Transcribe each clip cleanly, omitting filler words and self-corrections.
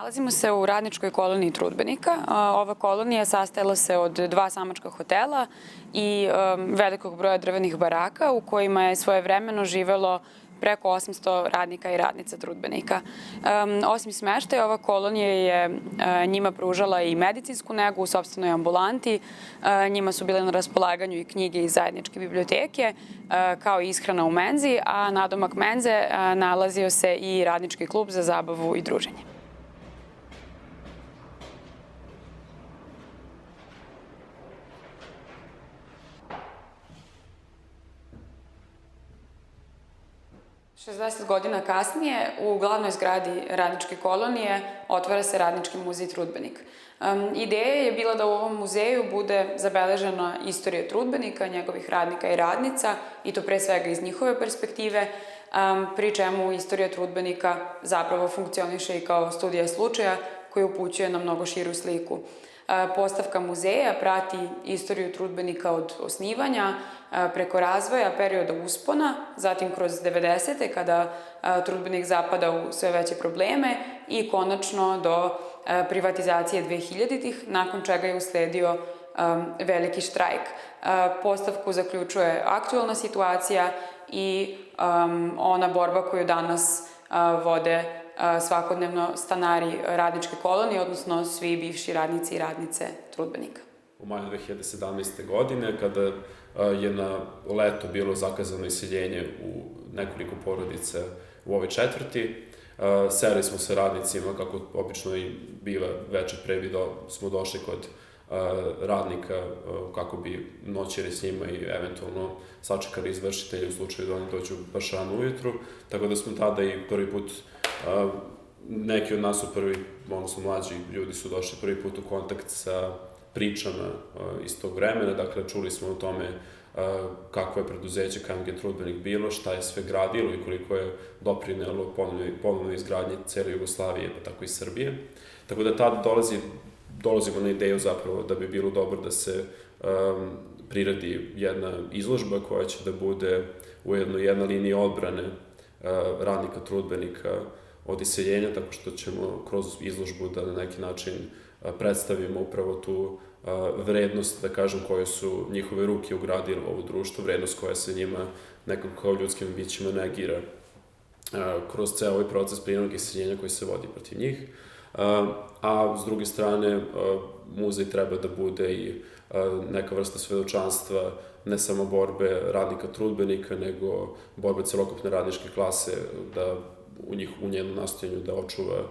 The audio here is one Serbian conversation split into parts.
Nalazimo se u radničkoj koloniji trudbenika. Ova kolonija sastojala se od 2 samačka hotela i velikog broja drvenih baraka u kojima je svojevremeno živelo preko 800 radnika i radnica trudbenika. Osim smeštaja, ova kolonija je njima pružala i medicinsku negu u sopstvenoj ambulanti. Njima su bile na raspolaganju i knjige iz zajedničke biblioteke, kao i ishrana u menzi, a nadomak menze nalazio se i radnički klub za zabavu i druženje. Šezdeset godina kasnije, u glavnoj zgradi radničke kolonije otvara se Radnički muzej Trudbenik. Ideja je bila da u ovom muzeju bude zabeležena istorija trudbenika, njegovih radnika i radnica, i to pre svega iz njihove perspektive, pri čemu istorija trudbenika zapravo funkcioniše i kao studija slučaja koji upućuje na mnogo širu sliku. Postavka muzeja prati istoriju trudbenika od osnivanja, preko razvoja, perioda uspona, zatim kroz 90. kada trudbenik zapada u sve veće probleme i konačno do privatizacije 2000-ih, nakon čega je usledio veliki štrajk. Postavku zaključuje aktuelna situacija i ona borba koju danas vode svakodnevno stanari radničke kolonije, odnosno svi bivši radnici i radnice trudbenika. U maju 2017. godine, kada je na leto bilo zakazano iseljenje u nekoliko porodica u ovoj četvrti, seli smo sa radnicima, kako obično i biva večer pre smo došli kod radnika kako bi noćili s njima i eventualno sačekali izvršitelje u slučaju da oni dođu baš rano ujutru, tako da smo tada i prvi put, neki od nas su prvi, odnosno mlađi ljudi su došli prvi put u kontakt sa pričama iz tog vremena, dakle čuli smo o tome kako je preduzeće KMG Trudbenik bilo, šta je sve gradilo i koliko je doprinelo ponovnoj izgradnji cele Jugoslavije, pa tako i Srbije. Tako da tada dolazimo na ideju zapravo da bi bilo dobro da se priradi jedna izložba koja će da bude ujedno jedna linija odbrane radnika trudbenika od iseljenja, tako što ćemo kroz izložbu da na neki način predstavimo upravo tu vrednost, da kažem, koje su njihove ruke ugradile u ovo društvo, vrednost koja se njima nekako kao ljudskim bićima negira kroz ceo ovaj proces prinudnog iseljenja koji se vodi protiv njih. A s druge strane, muzej treba da bude i neka vrsta svedočanstva, ne samo borbe radnika trudbenika, nego borbe celokupne radničke klase, da u njenom nastojanju da očuva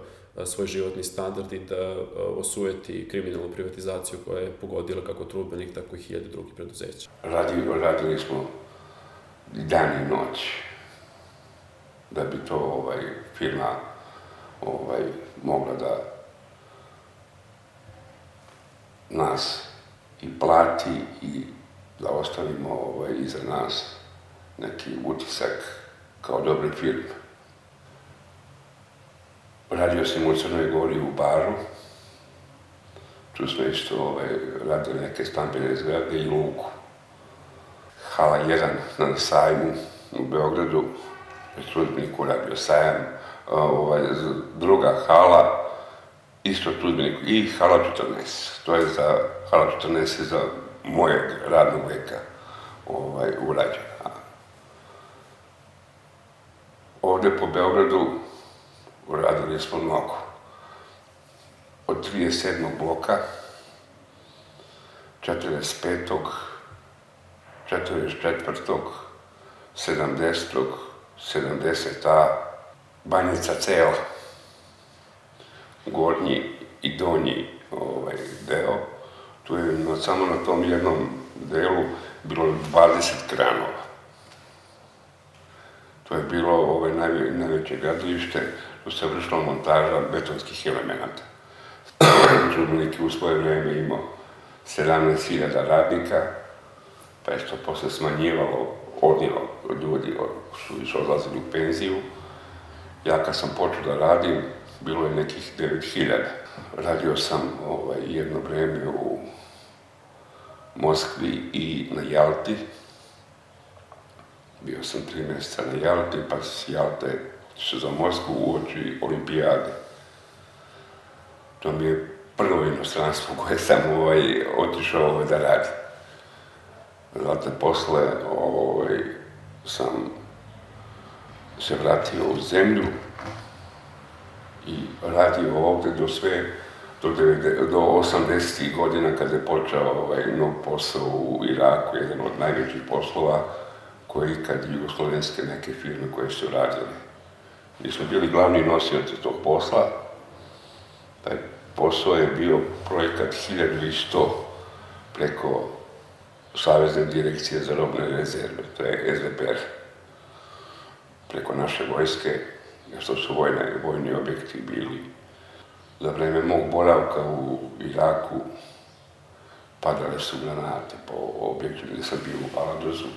svoj životni standard i da osujeti kriminalnu privatizaciju koja je pogodila kako trudbenik, tako i hiljade drugih preduzeća. Radili smo dan i noć da bi to firma mogla da nas i plati i da ostavimo iza nas neki utisak kao dobre firme. Radio sam u Crnoj Gori u baru, tu smo isto radili neke stambene zgrade i luku. Hala 1 na sajmu u Beogradu, u Trudbeniku radio sajam, druga hala, isto Trudbeniku, i hala 14. To je hala 14 je za mojeg radnog veka urađena. Ovde po Beogradu uradili smo mnogo. Od 37. bloka, 45. 44. 70. 70A, Banjica cela, gornji i donji deo. Tu je samo na tom jednom delu bilo 20 kranova. To je bilo najveće gradilište, tu se vršila montaža betonskih elemenata. Trudbenik je u svoje vreme imao 17.000 radnika, pa je to posle smanjivalo, odnijelo ljudi su odlazili u penziju. Ja kad sam počeo da radim, bilo je nekih 9.000. Radio sam jedno vreme u Moskvi i na Jalti. Bio sam 3 mjeseca na Jalti, pa s Jalte otišao za Moskvu uoči olimpijade. To mi je prvo inostranstvo koje sam otišao da radim. Zatim posle sam se vratio u zemlju i radio ovde do 80. godina kada je počeo nov posao u Iraku, jedan od najvećih poslova koje ikad jugoslovenske neke firme koje su radili. Mi smo bili glavni nosioci tog posla. Taj posao je bio projekat 1100 preko Savezne direkcije za robne rezerve, to je SDPR. Preko naše vojske, što su vojni objekti bili. Za vreme mog boravka u Iraku padale su granate po objektu gde sam bio u Paladuzu.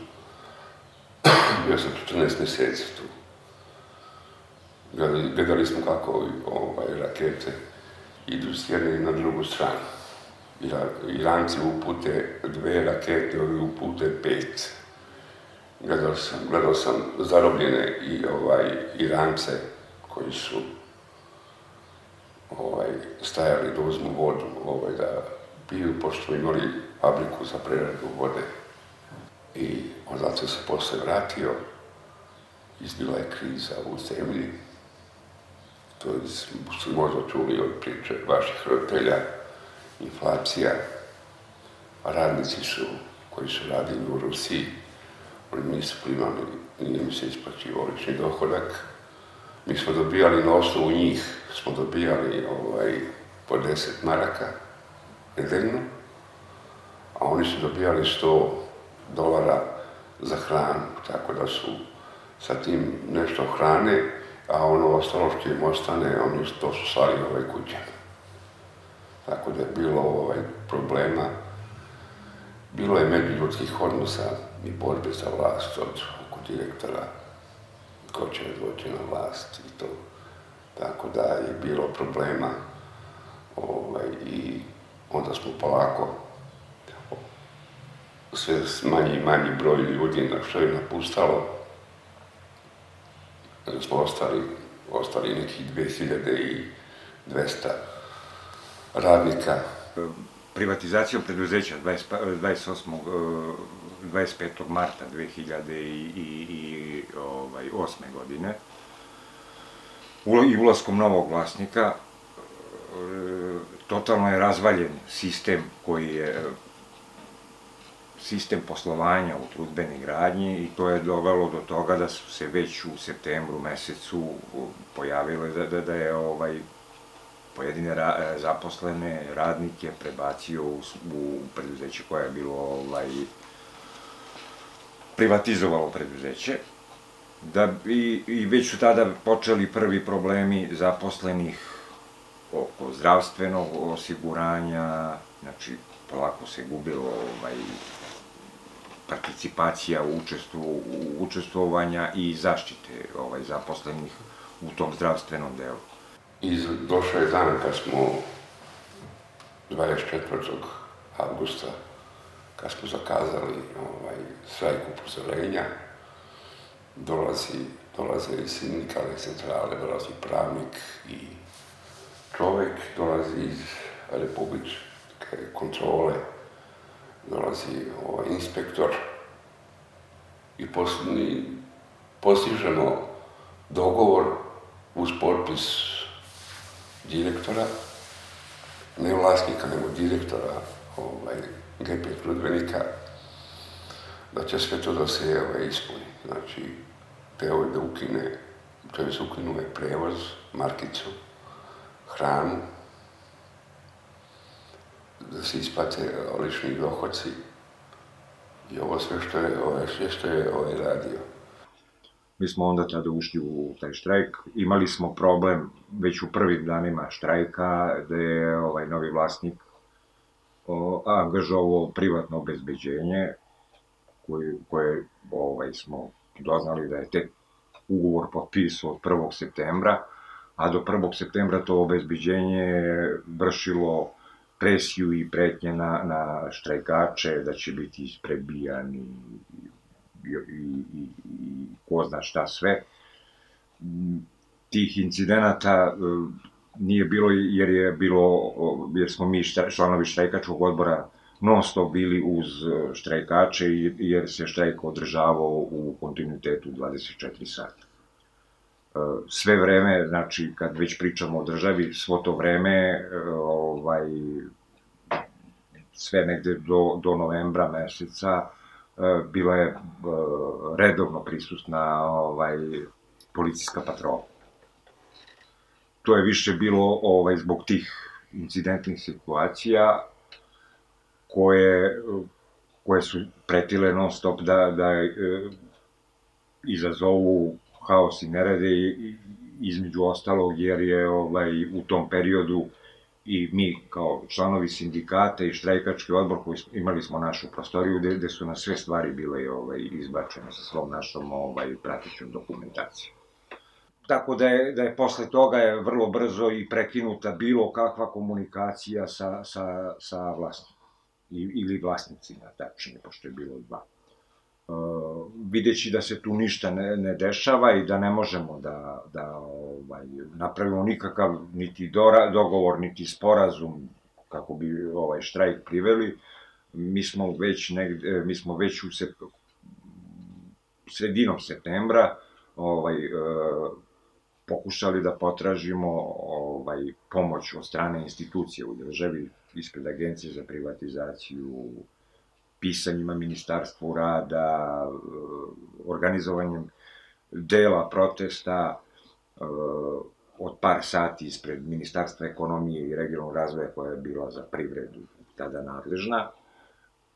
Bio sam 14 meseci tu. Gledali smo kako rakete idu s jedne na drugu stranu. Iranci upute 2 rakete, ovi upute 5. Gledao sam zarobljene Irance koji su stajali da uzmu vodu, da piju, pošto smo imali fabriku za preradu vode. I odatle se posle vratio, izbila je kriza u zemlji. To ste možda čuli od priče vaših roditelja, inflacija. Radnici koji su radili u Rusiji, oni nisu primali, nije mi se isplaćivao lični dohodak. Mi smo dobijali na osnovu njih, smo dobijali po 10 maraka nedeljno, a oni su dobijali $100 za hranu, tako da su sa tim nešto hrane, a ono ostalo što im ostane, to su slali kuće. Tako da je bilo problema. Bilo je međuljudskih odnosa i borbe za vlast oko direktora, ko će doći na vlast i to. Tako da je bilo problema i onda smo polako sve manji i manji broj ljudi na što je napustalo. Smo ostali nekih 2200 radnika. Privatizacijom preduzeća 25. marta 2008. godine i ulaskom novog vlasnika totalno je razvaljen sistem poslovanja u trudbeni gradnji i to je dovelo do toga da su se već u septembru mesecu pojavile da je pojedine zaposlene radnike prebacio u preduzeće koje je bilo privatizovalo preduzeće. I već su tada počeli prvi problemi zaposlenih oko zdravstvenog osiguranja, znači polako se gubilo participacija učestvovanja i zaštite zaposlenih u tom zdravstvenom delu. Došao je dan kad smo 24. avgusta, kad smo zakazali štrajk upozorenja, dolaze iz sindikalne centrale, dolazi pravnik i čovek, dolazi iz republičke kontrole, dolazi inspektor i postižemo dogovor uz potpis direktora, ne vlasnika, nego direktora GP trudbenika, da će sve to da se ispuni. Znači, teo je da ukinuje prevoz, markicu, hranu, da se isplate lični dohodci i ovo sve što je radio. Mi smo onda tada ušli u taj štrajk. Imali smo problem već u prvim danima štrajka, gde je novi vlasnik angažovao privatno obezbeđenje, koje smo doznali da je tek ugovor potpisao od 1. septembra, a do 1. septembra to obezbeđenje vršilo presiju i pretnje na štrajkače, da će biti isprebijani i ko zna šta sve. Tih incidenata nije bilo jer smo mi članovi štrajkačkog odbora non stop bili uz štrajkače jer se štrajk održavao u kontinuitetu 24 sata. Sve vreme, znači kad već pričamo o državi, svo to vreme, sve negde do novembra meseca, bila je redovno prisutna policijska patrola. To je više bilo zbog tih incidentnih situacija koje su pretile non stop da izazovu haos i nerede, između ostalog jer je u tom periodu i mi kao članovi sindikata i štrajkački odbor koji imali smo našu prostoriju gde su na sve stvari bile izbačene sa svom našom pratećom dokumentacijom. Tako da je posle toga vrlo brzo i prekinuta bilo kakva komunikacija sa vlasnikom ili vlasnicima, tačnije, pošto je bilo dva. Videći da se tu ništa ne dešava i da ne možemo da napravimo nikakav niti dogovor, niti sporazum kako bi štrajk priveli, mi smo već u sredinom septembra pokušali da potražimo pomoć od strane institucije u državi, ispred Agencije za privatizaciju, pisanjima Ministarstvu rada, organizovanjem dela protesta od par sati ispred Ministarstva ekonomije i regionalnog razvoja koja je bila za privredu tada nadležna,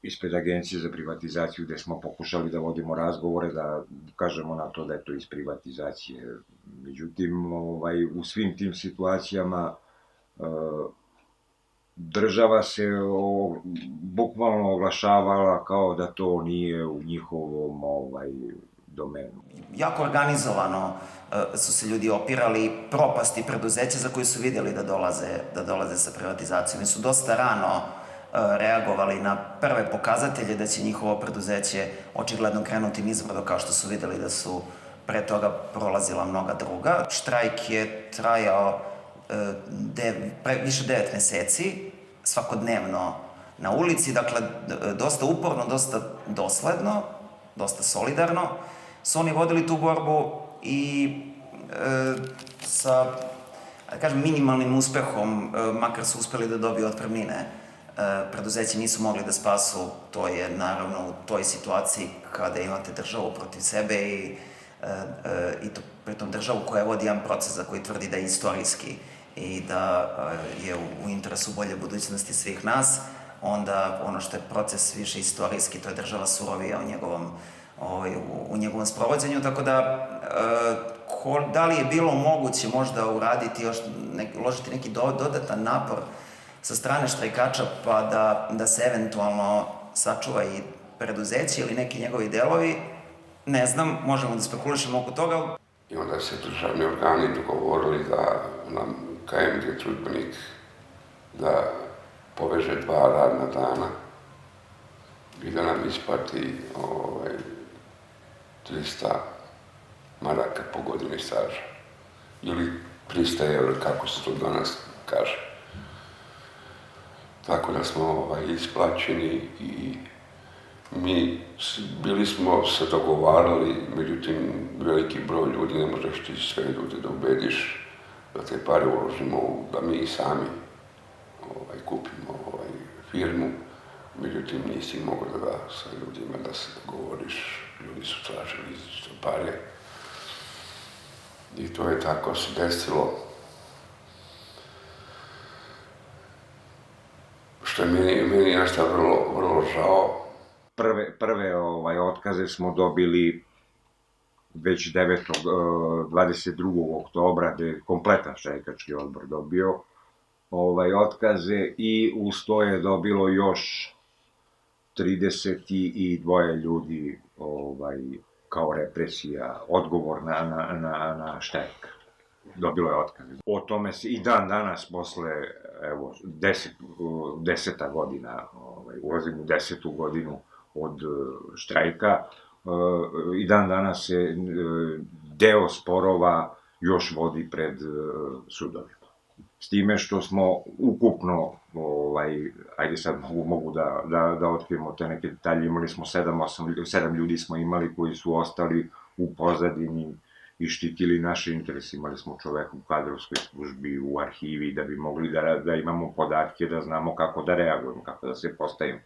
ispred Agencije za privatizaciju gde smo pokušali da vodimo razgovore, da kažemo na to da je to iz privatizacije. Međutim, u svim tim situacijama država se bukvalno oglašavala kao da to nije u njihovom domenu. Jako organizovano su se ljudi opirali propasti preduzeća za koje su vidjeli da dolaze sa privatizacijom. Oni su dosta rano reagovali na prve pokazatelje da će njihovo preduzeće očigledno krenuti nizbrdo, kao što su vidjeli da su pre toga prolazila mnoga druga. Štrajk je trajao više 9 meseci, svakodnevno na ulici, dakle, dosta uporno, dosta dosledno, dosta solidarno su oni vodili tu borbu i sa, da kažem, minimalnim uspehom, makar su uspeli da dobiju otpremnine. Preduzeće nisu mogli da spasu, to je naravno u toj situaciji kada imate državu protiv sebe i to pritom državu koja vodi jedan proces za koji tvrdi da je istorijski i da je u interesu bolje budućnosti svih nas, onda ono što je proces više istorijski, to je država surovija u njegovom sprovođenju, tako da li je bilo moguće možda uraditi još, uložiti neki dodatan napor sa strane štrajkača pa da se eventualno sačuva i preduzeće ili neki njegovi delovi, ne znam, možemo da spekulišemo oko toga. I onda se državni organi dogovorili da nam KMG Trudbenik da poveže 2 radna dana i da nam isplati 300 maraka po godini staža. Ili 300 evra, kako se to danas kaže. Tako da smo isplaćeni i mi bili smo se dogovarali, međutim veliki broj ljudi, ne možeš ti sve ljude da ubediš da te pare uložimo, da mi sami kupimo firmu, međutim nisi mogao da sa ljudima da se dogovoriš, ljudi su tražili izlično pare i to je tako se desilo. Što je meni nešto vrlo žao. Prve otkaze smo dobili već 22. oktobra, gde je kompletan štrajkački odbor dobio otkaze i uz to je dobilo još 32 ljudi kao represija, odgovor na štrajk. Dobilo je otkaze. O tome se i dan danas, posle, evo, 10. godina, ulazim u 10. godinu od štrajka, i dan danas se deo sporova još vodi pred sudovima. S time što smo ukupno, ajde sad mogu da otkrijemo te neke detalje, imali smo 7 ljudi smo imali koji su ostali u pozadini i štitili naše interese. Imali smo čoveka u kadrovskoj službi, u arhivi, da bi mogli da imamo podatke, da znamo kako da reagujemo, kako da se postavimo,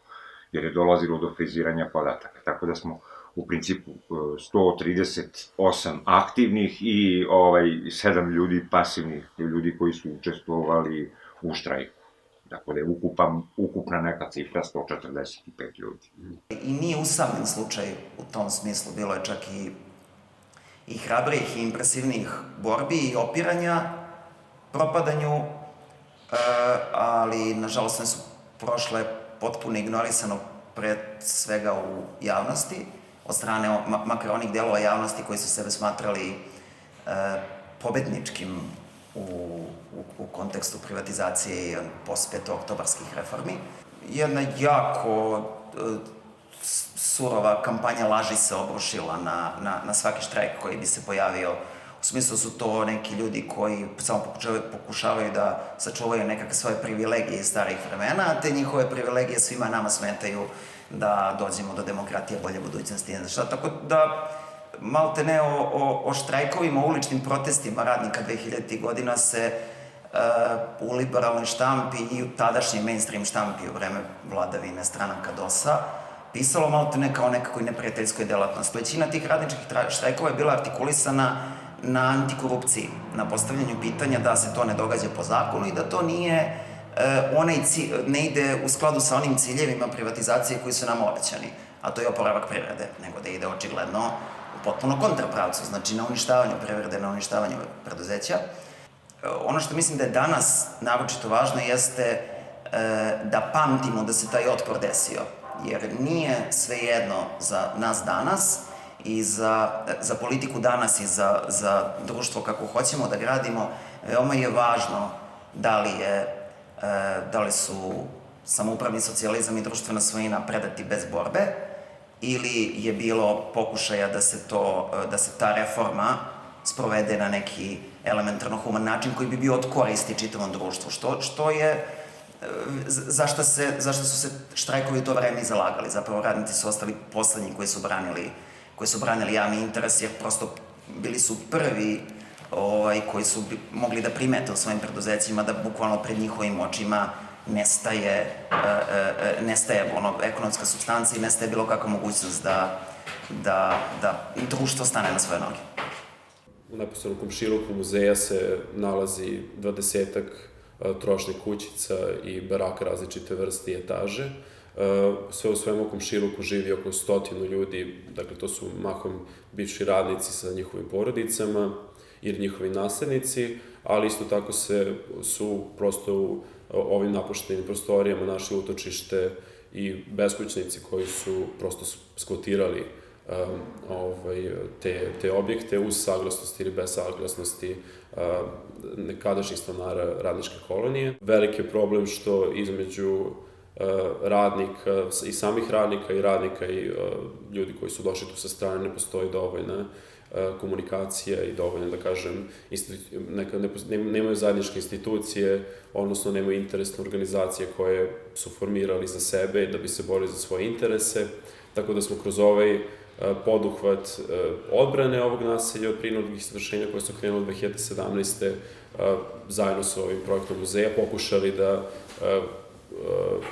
jer je dolazilo do friziranja podataka. Tako da smo u principu 138 aktivnih i 7 ljudi pasivnih, ljudi koji su učestvovali u štrajku. Tako da je ukupna neka cifra 145 ljudi. I nije usamljen slučaj u tom smislu, bilo je čak i hrabrijih i impresivnijih borbi i opiranja propadanju, ali nažalost one su prošle potpuno ignorisano pre svega u javnosti, od strane makar onih delova javnosti koji su sebe smatrali pobedničkim u kontekstu privatizacije i post-petooktobarskih reformi. Jedna jako surova kampanja laži se obrušila na svaki štrajk koji bi se pojavio. U smislu su to neki ljudi koji samo pokušavaju da sačuvaju nekakve svoje privilegije iz starih vremena, a te njihove privilegije svima nama smetaju da dođemo do demokratije, bolje budućnosti i ne šta. Tako da, malte ne o štrajkovima, uličnim protestima radnika 2000. godina se u liberalnoj štampi i u tadašnjoj mainstream štampi u vreme vladavine stranaka DOS-a pisalo malte ne kao nekakvoj neprijateljskoj delatnosti. Većina tih radničkih štrajkova je bila artikulisana na antikorupciji, na postavljanju pitanja da se to ne događa po zakonu i da to nije ne ide u skladu sa onim ciljevima privatizacije koji su nam obećani, a to je oporavak privrede, nego da ide očigledno u potpuno kontrapravcu, znači na uništavanju privrede, na uništavanju preduzeća. Ono što mislim da je danas naročito važno jeste da pamtimo da se taj otpor desio, jer nije svejedno za nas danas i za politiku danas i za društvo kako hoćemo da gradimo, veoma je važno da li su samoupravni socijalizam i društvena svojina predati bez borbe ili je bilo pokušaja da se ta reforma sprovede na neki elementarno human način koji bi bio od koristi čitavom društvu, što je zašto su se štrajkovi u to vreme i zalagali. Zapravo radnici su ostali poslednji koji su branili javni interes, jer prosto bili su prvi koji su mogli da primete u svojim preduzećima da bukvalno pred njihovim očima nestaje ekonomska supstanca i nestaje bilo kakva mogućnost da društvo stane na svoje noge. U neposrednom komšiluku muzeja se nalazi 20-ak trošnih kućica i baraka različite vrste i etaže. Sve u svemu komšiluku živi oko 100 ljudi, dakle to su mahom bivši radnici sa njihovim porodicama ili njihovi naslednici, ali isto tako su prosto u ovim napuštenim prostorijama našli utočište i beskućnici koji su prosto skvotirali te objekte uz saglasnost ili bez saglasnosti nekadašnjih stanara radničke kolonije. Veliki je problem što između radnika i samih radnika i ljudi koji su došli tu sa strane ne postoji dovoljna komunikacija i dovoljno, da kažem, nemaju zajedničke institucije, odnosno nemaju interesne organizacije koje su formirali za sebe da bi se borili za svoje interese, tako da smo kroz ovaj poduhvat odbrane ovog naselja od prinudnih izvršenja koje su krenuli 2017. zajedno sa ovim projektom muzeja pokušali da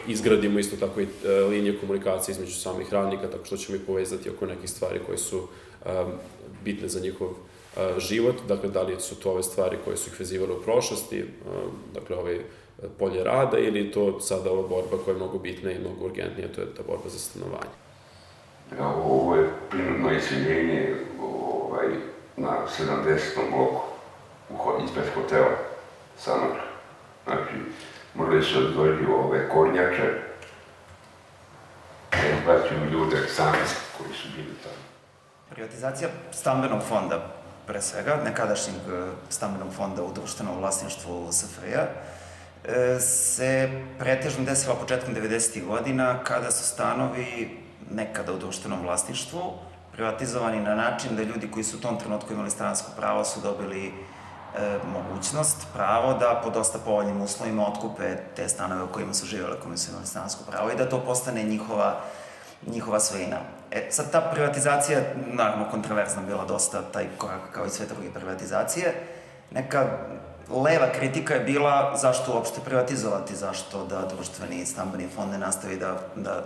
izgradimo isto tako i linije komunikacije između samih radnika, tako što ćemo ih povezati oko nekih stvari koje su bitne za njihov život, dakle da li su to ove stvari koje su ih vezivale u prošlosti, dakle ovaj polje rada, ili to sada ova borba koja je mnogo bitna i mnogo urgentnija, to je ta borba za stanovanje. Ovo je prinudno iseljenje na 70. bloku, ispred hotela Samar. Znači, morali su odvojiti ove kornjače, da izbacuju ljude sami koji su bili tamo. Privatizacija stambenog fonda, pre svega, nekadašnjeg stambenog fonda u društvenom vlasništvu SFRJ-a, se pretežno desila početkom 90. godina, kada su stanovi nekada u društvenom vlasništvu privatizovani na način da ljudi koji su u tom trenutku imali stanarsko pravo su dobili mogućnost, pravo da po dosta povoljnim uslovima otkupe te stanove u kojima su živjeli, u kojima su imali stanarsko pravo i da to postane njihova svojina. Sad ta privatizacija, naravno, kontroverzna bila dosta, taj korak kao i sve druge privatizacije. Neka leva kritika je bila zašto uopšte privatizovati, zašto da društveni stambeni fond ne nastavi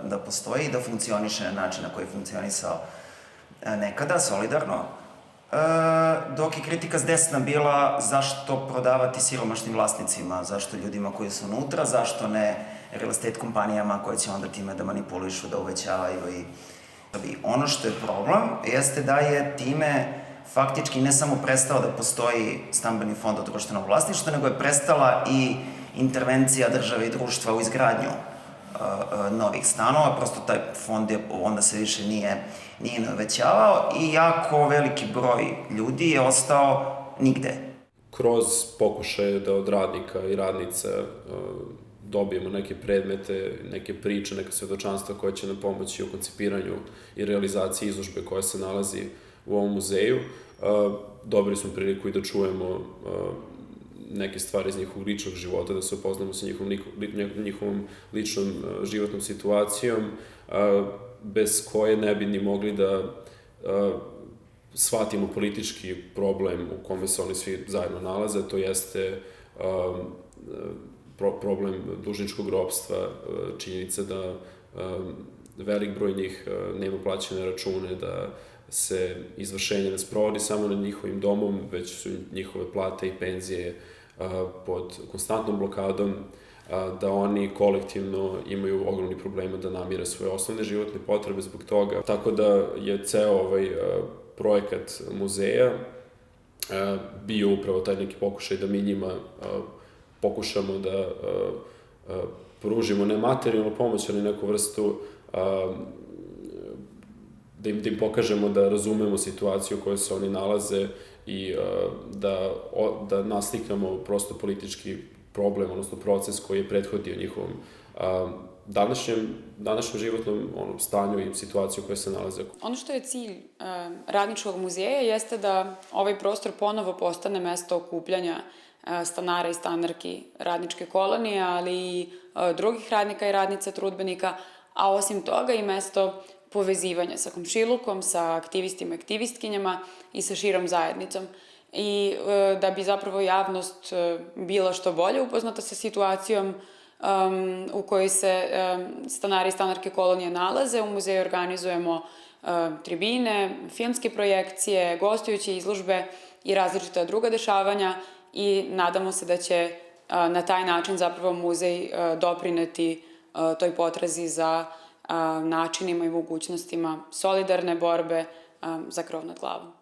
da postoji i da funkcioniše na način na koji je funkcionisao nekada, solidarno. Dok je kritika s desna bila zašto prodavati siromašnim vlasnicima, zašto ljudima koji su unutra, zašto ne real estate kompanijama koje će onda time da manipulišu, da uvećavaju i... Ono što je problem jeste da je time faktički ne samo prestao da postoji stambeni fond od društvenog vlasništva, nego je prestala i intervencija države i društva u izgradnju novih stanova, prosto taj fond je onda se više nije uvećavao i jako veliki broj ljudi je ostao nigde. Kroz pokušaje da od radnika i radnica dobijemo neke predmete, neke priče, neka svedočanstva koje će nam pomoći u koncipiranju i realizaciji izložbe koja se nalazi u ovom muzeju. Dobili smo priliku i da čujemo neke stvari iz njihovog ličnog života, da se upoznamo sa njihovom ličnom životnom situacijom, bez koje ne bi ni mogli da shvatimo politički problem u kome se oni svi zajedno nalaze, to jeste problem dužničkog ropstva, činjenica da velik broj njih nema plaćene račune, da se izvršenje ne sprovodi samo nad njihovim domom, već su njihove plate i penzije pod konstantnom blokadom, da oni kolektivno imaju ogromni problema da namire svoje osnovne životne potrebe zbog toga. Tako da je ceo ovaj projekat muzeja bio upravo taj neki pokušaj da mi njima pokušamo da pružimo ne materijalnu pomoć, ali neku vrstu da im pokažemo da razumemo situaciju u kojoj se oni nalaze i da naslikamo prosto politički problem, odnosno proces koji je prethodio njihovom današnjem životnom stanju i situaciju u kojoj se nalaze. Ono što je cilj Radničkog muzeja jeste da ovaj prostor ponovo postane mesto okupljanja stanara i stanarki radničke kolonije, ali i drugih radnika i radnica trudbenika, a osim toga i mesto povezivanja sa komšilukom, sa aktivistima i aktivistkinjama i sa širom zajednicom. I da bi zapravo javnost bila što bolje upoznata sa situacijom u kojoj se stanari i stanarke kolonije nalaze, u muzeju organizujemo tribine, filmske projekcije, gostujuće izložbe i različita druga dešavanja i nadamo se da će na taj način zapravo muzej doprineti toj potrazi za načinima i mogućnostima solidarne borbe za krov nad glavom.